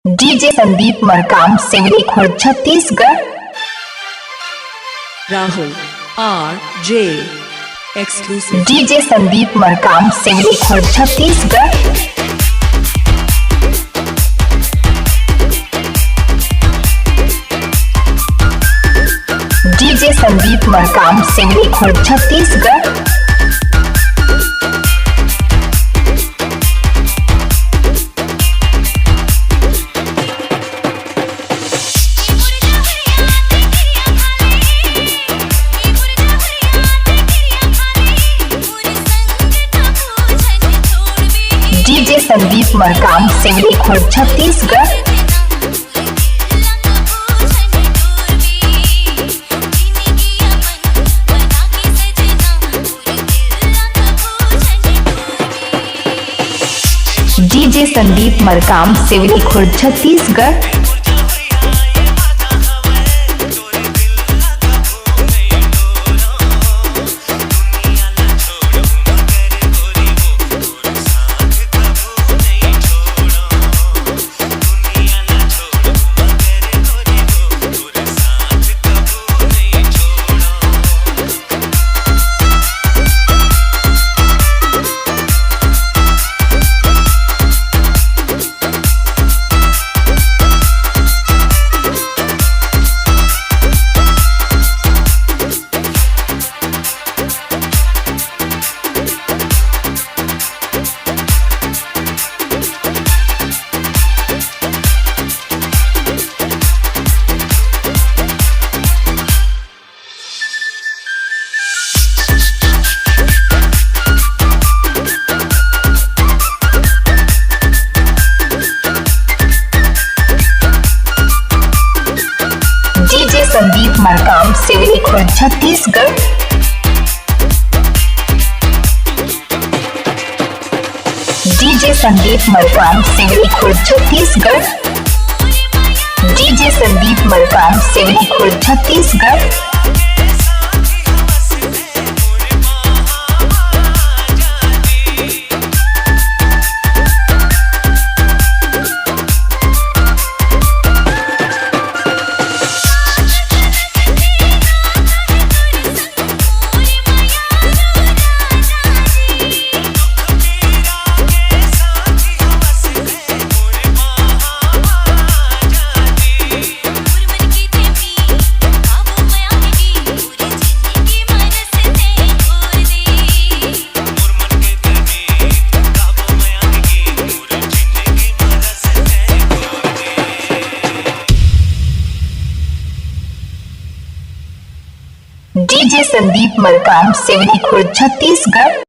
DJ Sandeep Markam Seoni Khurd Chhattisgarh. Rahul RJ exclusive. DJ Sandeep Markam Seoni Khurd Chhattisgarh. DJ Sandeep Markam Seoni Khurd Chhattisgarh. DJ Sandeep Markam Seoni Khurd Chhattisgarh. DJ Sandeep Markam Seoni Khurd Chhattisgarh. Sandeep Markam Seoni Khurd Chhattisgarh. DJ Sandeep Markam Seoni Khurd Chhattisgarh. DJ Sandeep Markam Seoni Khurd Chhattisgarh. DJ Sandeep Markam Seoni Khurd Chhattisgarh.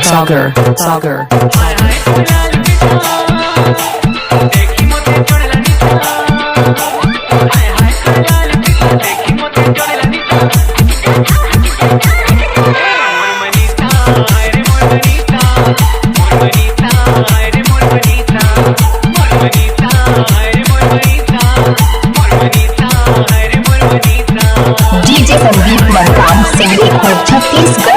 Sagar DJ Sandeep Markam Seoni Khurd Chhattisgarh.